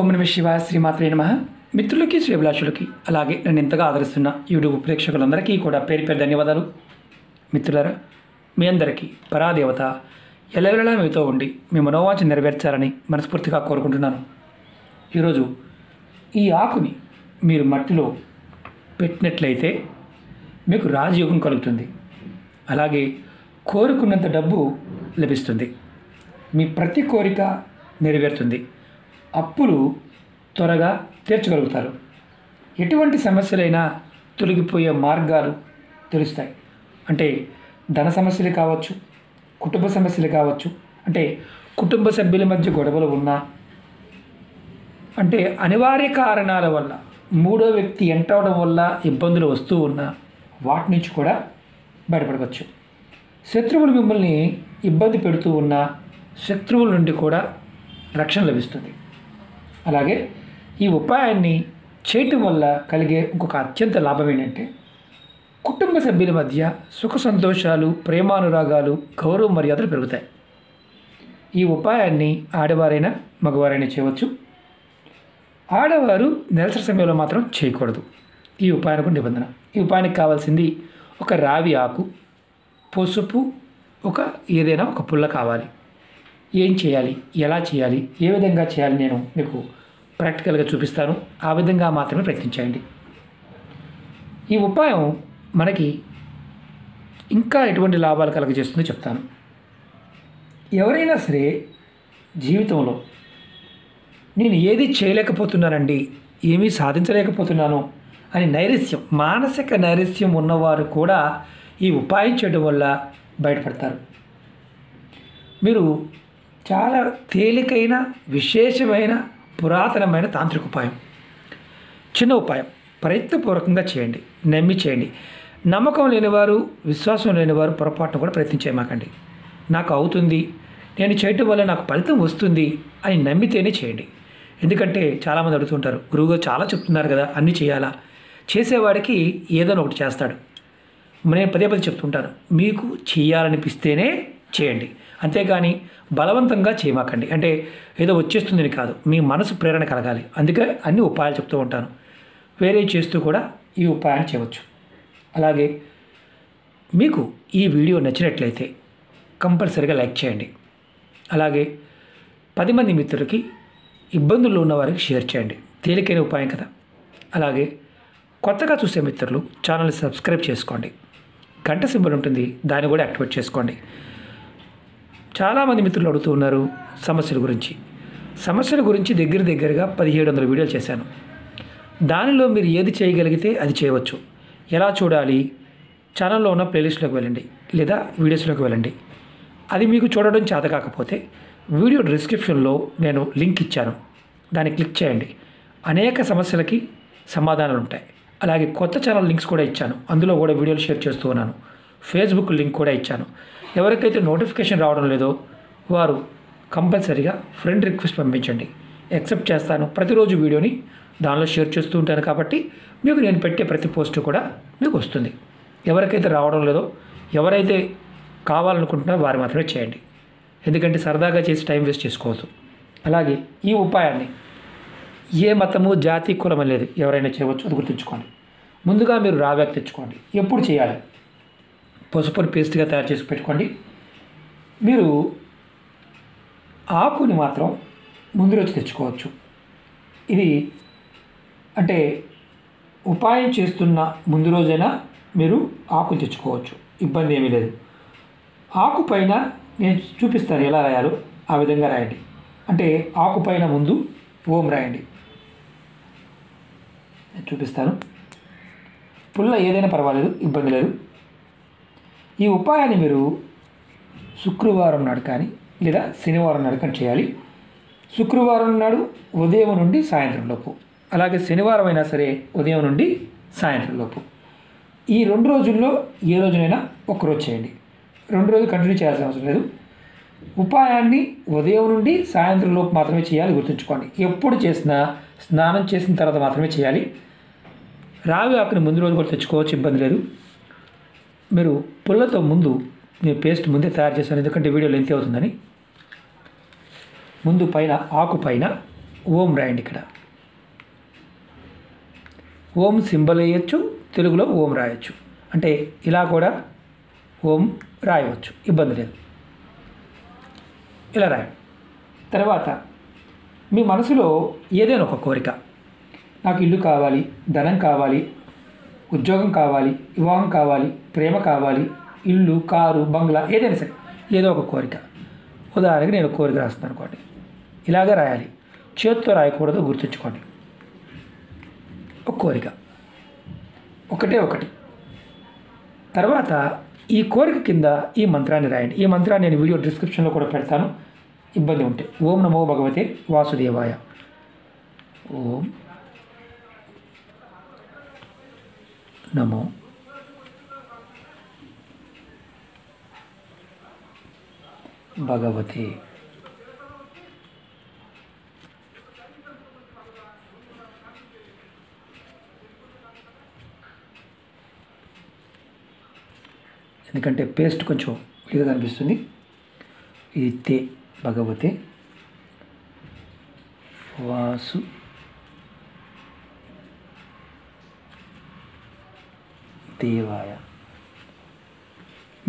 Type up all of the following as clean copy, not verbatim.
ఓం నమః శివాయ శ్రీమాత్రే నమః. మిత్రులకి శ్రీభిలాషులకి అలాగే నన్ను ఎంతగా ఆదరిస్తున్న యూట్యూబ్ ప్రేక్షకులందరికీ కూడా పేరు పేరు ధన్యవాదాలు. మిత్రులారా, మీ అందరికీ పరాదేవత ఎల్లవెల్లలా మీతో ఉండి మీ మనోవాంఛ నెరవేర్చాలని మనస్ఫూర్తిగా కోరుకుంటున్నాను. ఈరోజు ఈ ఆకుని మీరు మట్టిలో పెట్టినట్లయితే మీకు రాజయోగం కలుగుతుంది. అలాగే కోరుకున్నంత డబ్బు లభిస్తుంది. మీ ప్రతి కోరిక నెరవేరుతుంది. అప్పులు త్వరగా తీర్చగలుగుతారు. ఎటువంటి సమస్యలైనా తొలగిపోయే మార్గాలు తెలుస్తాయి. అంటే ధన సమస్యలు కావచ్చు, కుటుంబ సమస్యలు కావచ్చు, అంటే కుటుంబ సభ్యుల మధ్య గొడవలు ఉన్నా, అంటే అనివార్య కారణాల వల్ల మూడో వ్యక్తి ఎంటవడం వల్ల ఇబ్బందులు వస్తూ ఉన్నా వాటి నుంచి కూడా బయటపడవచ్చు. శత్రువులు మిమ్మల్ని ఇబ్బంది పెడుతూ ఉన్నా శత్రువుల నుండి కూడా రక్షణ లభిస్తుంది. అలాగే ఈ ఉపాయాన్ని చేయటం వల్ల కలిగే ఇంకొక అత్యంత లాభం ఏంటంటే కుటుంబ సభ్యుల మధ్య సుఖ సంతోషాలు, ప్రేమానురాగాలు, గౌరవ మర్యాదలు పెరుగుతాయి. ఈ ఉపాయాన్ని ఆడవారైనా మగవారైనా చేయవచ్చు. ఆడవారు నెలసరి సమయంలో మాత్రం చేయకూడదు. ఈ ఉపాయానికి నిబంధన. ఈ ఉపాయానికి కావాల్సింది ఒక రావి ఆకు, పసుపు, ఏదైనా ఒక పుల్ల కావాలి. ఏం చేయాలి, ఎలా చేయాలి, ఏ విధంగా చేయాలి నేను మీకు ప్రాక్టికల్గా చూపిస్తాను. ఆ విధంగా మాత్రమే ప్రయత్నించండి. ఈ ఉపాయం మనకి ఇంకా ఎటువంటి లాభాలు కలుగజేస్తుందో చెప్తాను. ఎవరైనా సరే జీవితంలో నేను ఏది చేయలేకపోతున్నానండి, ఏమీ సాధించలేకపోతున్నాను అని నైరస్యం, మానసిక నైరస్యం ఉన్నవారు కూడా ఈ ఉపాయం చేయడం వల్ల బయటపడతారు. మీరు చాలా తేలికైన, విశేషమైన, పురాతనమైన తాంత్రిక ఉపాయం. చిన్న ఉపాయం, ప్రయత్నపూర్వకంగా చేయండి, నమ్మి చేయండి. నమ్మకం లేనివారు, విశ్వాసం లేనివారు పొరపాటును కూడా ప్రయత్నించేయమాకండి. నాకు అవుతుంది, నేను చేయటం వల్ల నాకు ఫలితం వస్తుంది అని నమ్మితేనే చేయండి. ఎందుకంటే చాలామంది అడుగుతుంటారు, గురువుగారు చాలా చెప్తున్నారు కదా, అన్నీ చేయాలా? చేసేవాడికి ఏదైనా ఒకటి చేస్తాడు. నేను పదే చెప్తుంటాను, మీకు చేయాలనిపిస్తేనే చేయండి, అంతేగాని బలవంతంగా చేయమాకండి. అంటే ఏదో వచ్చేస్తుందని కాదు, మీ మనసు ప్రేరణ కలగాలి. అందుకే అన్ని ఉపాయాలు చెప్తూ ఉంటాను. వేరే చేస్తూ కూడా ఈ ఉపాయాన్ని చేయవచ్చు. అలాగే మీకు ఈ వీడియో నచ్చినట్లయితే కంపల్సరీగా లైక్ చేయండి. అలాగే 10 మంది మిత్రులకి, ఇబ్బందుల్లో ఉన్న వారికి షేర్ చేయండి. తేలికైన ఉపాయం కదా. అలాగే కొత్తగా చూసే మిత్రులు ఛానల్ని సబ్స్క్రైబ్ చేసుకోండి. గంట సింబల్ ఉంటుంది, దాన్ని కూడా యాక్టివేట్ చేసుకోండి. చాలామంది మిత్రులు అడుగుతూ ఉన్నారు సమస్యల గురించి దగ్గరగా 1700 వీడియోలు చేశాను. దానిలో మీరు ఏది చేయగలిగితే అది చేయవచ్చు. ఎలా చూడాలి? ఛానల్లో ఉన్న ప్లేలిస్ట్లోకి వెళ్ళండి, లేదా వీడియోస్లోకి వెళ్ళండి. అది మీకు చూడడం చేత కాకపోతే వీడియో డిస్క్రిప్షన్లో నేను లింక్ ఇచ్చాను, దాన్ని క్లిక్ చేయండి. అనేక సమస్యలకి సమాధానాలు ఉంటాయి. అలాగే కొత్త ఛానల్ లింక్స్ కూడా ఇచ్చాను, అందులో కూడా వీడియోలు షేర్ చేస్తూ ఉన్నాను. ఫేస్బుక్ లింక్ కూడా ఇచ్చాను. ఎవరికైతే నోటిఫికేషన్ రావడం లేదో వారు కంపల్సరీగా ఫ్రెండ్ రిక్వెస్ట్ పంపించండి, యాక్సెప్ట్ చేస్తాను. ప్రతిరోజు వీడియోని దానిలో షేర్ చేస్తూ ఉంటాను కాబట్టి మీకు నేను పెట్టే ప్రతి పోస్ట్ కూడా మీకు వస్తుంది. ఎవరికైతే రావడం లేదో, ఎవరైతే కావాలనుకుంటున్నారో వారు మాత్రమే చేయండి. ఎందుకంటే సరదాగా చేసి టైం వేస్ట్ చేసుకోవద్దు. అలాగే ఈ ఉపాయాన్ని ఏ మతము, జాతి, కులం లేదు, ఎవరైనా చేయవచ్చు, అది గుర్తుంచుకోండి. ముందుగా మీరు రావ్యాక్ తెచ్చుకోండి. ఎప్పుడు చేయాలి? పసుపుని పేస్ట్గా తయారు చేసి పెట్టుకోండి. మీరు ఆకుని మాత్రం ముందు రోజు తెచ్చుకోవచ్చు. ఇది అంటే ఉపాయం చేస్తున్న ముందు రోజైనా మీరు ఆకు తెచ్చుకోవచ్చు, ఇబ్బంది ఏమీ లేదు. ఆకు పైన నేను చూపిస్తాను ఎలా రాయాలో, ఆ విధంగా రాయండి. అంటే ఆకు పైన ముందు ఓం రాయండి, నేను చూపిస్తాను. పుల్ల ఏదైనా పర్వాలేదు, ఇబ్బంది లేదు. ఈ ఉపాయాన్ని మీరు శుక్రవారం నాడు కానీ లేదా శనివారం నాడు కానీ చేయాలి. శుక్రవారం నాడు ఉదయం నుండి సాయంత్రం లోపు, అలాగే శనివారం అయినా సరే ఉదయం నుండి సాయంత్రం లోపు. ఈ 2 రోజుల్లో ఏ రోజునైనా ఒక్కరోజు చేయండి. 2 రోజులు కంటిన్యూ చేయాల్సిన అవసరం లేదు. ఉపాయాన్ని ఉదయం నుండి సాయంత్రం లోపు మాత్రమే చేయాలి, గుర్తుంచుకోండి. ఎప్పుడు చేసినా స్నానం చేసిన తర్వాత మాత్రమే చేయాలి. రావి ఆకుని ముందు రోజు కూడా తెచ్చుకోవచ్చు, ఇబ్బంది లేదు. మీరు పుల్లతో ముందు మీరు పేస్ట్ ముందే తయారు చేశాను, ఎందుకంటే వీడియో లెంత్ అవుతుందని. ముందు పైన ఆకు పైన ఓం రాయండి. ఇక్కడ ఓం సింబల్ వేయచ్చు, తెలుగులో ఓం రాయొచ్చు. అంటే ఇలా కూడా ఓం రాయవచ్చు, ఇబ్బంది లేదు. ఇలా రాయండి. తర్వాత మీ మనసులో ఏదైనా ఒక కోరిక, నాకు ఇల్లు కావాలి, ధనం కావాలి, ఉద్యోగం కావాలి, వివాహం కావాలి, ప్రేమ కావాలి, ఇల్లు, కారు, బంగ్లా, ఏదైనా సరే ఏదో ఒక కోరిక. ఉదాహరణకి నేను కోరిక రాస్తున్నాను అనుకోండి. ఇలాగే రాయాలి, చేతితో రాయకూడదు, గుర్తుంచుకోండి. ఒక కోరిక ఒకటే ఒకటి. తర్వాత ఈ కోరిక కింద ఈ మంత్రాన్ని రాయండి. ఈ మంత్రాన్ని నేను వీడియో డిస్క్రిప్షన్లో కూడా పెడతాను, ఇబ్బంది ఉంటే. ఓం నమో భగవతే వాసుదేవాయ. ఓం నమో భగవతే ఎందుకంటే పేస్ట్ కొంచెం విడిగా కనిపిస్తుంది. ఇది తే భగవతే వాసు దేవాయ.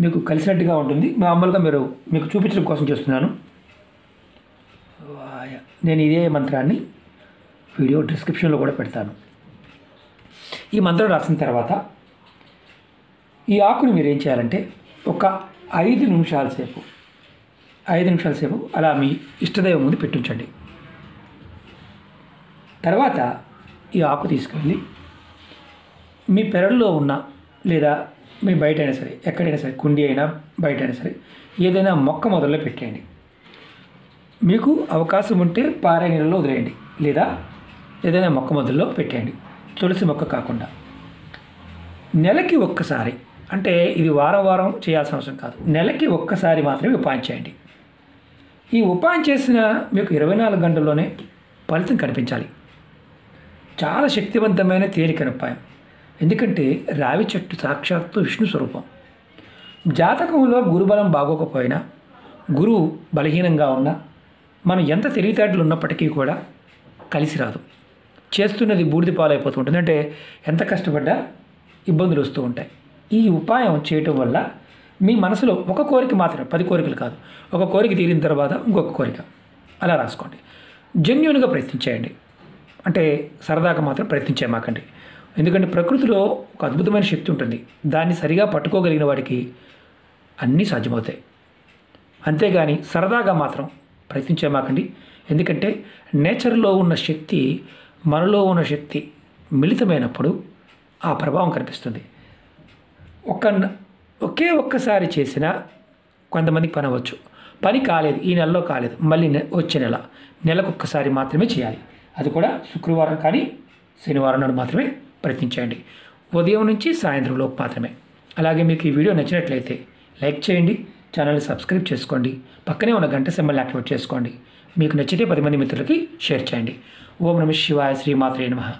మీకు కలిసినట్టుగా ఉంటుంది. మామూలుగా మీకు చూపించడం కోసం చేస్తున్నాను. వాయ. నేను ఇదే మంత్రాన్ని వీడియో డిస్క్రిప్షన్లో కూడా పెడతాను. ఈ మంత్రం రాసిన తర్వాత ఈ ఆకుని మీరు ఏం చేయాలంటే ఒక 5 నిమిషాల సేపు అలా మీ ఇష్టదైవం ముందు పెట్టించండి. తర్వాత ఈ ఆకు తీసుకెళ్ళి మీ పెరట్లో ఉన్న లేదా మీ బయట అయినా సరే, ఎక్కడైనా సరే, కుండి అయినా బయట అయినా సరే, ఏదైనా మొక్క మొదల్లో పెట్టేయండి. మీకు అవకాశం ఉంటే పారే నీళ్ళలో వదిలేయండి, లేదా ఏదైనా మొక్క మొదల్లో పెట్టేయండి. తులసి మొక్క కాకుండా నెలకి ఒక్కసారి, అంటే ఇది వారం చేయాల్సిన అవసరం కాదు, నెలకి ఒక్కసారి మాత్రమే ఉపాయం చేయండి. ఈ ఉపాయం చేసిన మీకు 24 గంటల్లోనే ఫలితం కనిపించాలి. చాలా శక్తివంతమైన తేలికైన ఉపాయం. ఎందుకంటే రావి చెట్టు సాక్షాత్తు విష్ణు స్వరూపం. జాతకంలో గురుబలం బాగోకపోయినా, గురువు బలహీనంగా ఉన్నా, మనం ఎంత తెలివితేటలు ఉన్నప్పటికీ కూడా కలిసి రాదు. చేస్తున్నది బూడిద పాలైపోతూ ఉంటుంది. అంటే ఎంత కష్టపడ్డా ఇబ్బందులు వస్తూ ఉంటాయి. ఈ ఉపాయం చేయటం వల్ల మీ మనసులో ఒక కోరిక మాత్రమే, 10 కోరికలు కాదు, ఒక కోరిక తీరిన తర్వాత ఇంకొక కోరిక అలా రాసుకోండి. జెన్యూన్గా ప్రయత్నించేయండి. అంటే సరదాగా మాత్రం ప్రయత్నించేమాకండి. ఎందుకంటే ప్రకృతిలో ఒక అద్భుతమైన శక్తి ఉంటుంది. దాన్ని సరిగా పట్టుకోగలిగిన వాడికి అన్నీ సాధ్యమవుతాయి. అంతేగాని సరదాగా మాత్రం ప్రయత్నించేమాకండి. ఎందుకంటే నేచర్లో ఉన్న శక్తి మనలో ఉన్న శక్తి మిళితమైనప్పుడు ఆ ప్రభావం కనిపిస్తుంది. ఒక్కసారి చేసినా కొంతమందికి పని అవ్వచ్చు. పని కాలేదు, ఈ నెలలో కాలేదు, మళ్ళీ వచ్చే నెలకొక్కసారి మాత్రమే చేయాలి. అది కూడా శుక్రవారం కానీ శనివారం నాడు మాత్రమే ప్రయత్నించండి. ఉదయం నుంచి సాయంత్రం లోపు మాత్రమే. అలాగే మీకు ఈ వీడియో నచ్చినట్లయితే లైక్ చేయండి, ఛానల్ని సబ్స్క్రైబ్ చేసుకోండి, పక్కనే ఉన్న గంట సింబల్ని యాక్టివేట్ చేసుకోండి. మీకు నచ్చితే 10 మంది మిత్రులకి షేర్ చేయండి. ఓం నమః శివాయ. శ్రీమాత్రే నమః.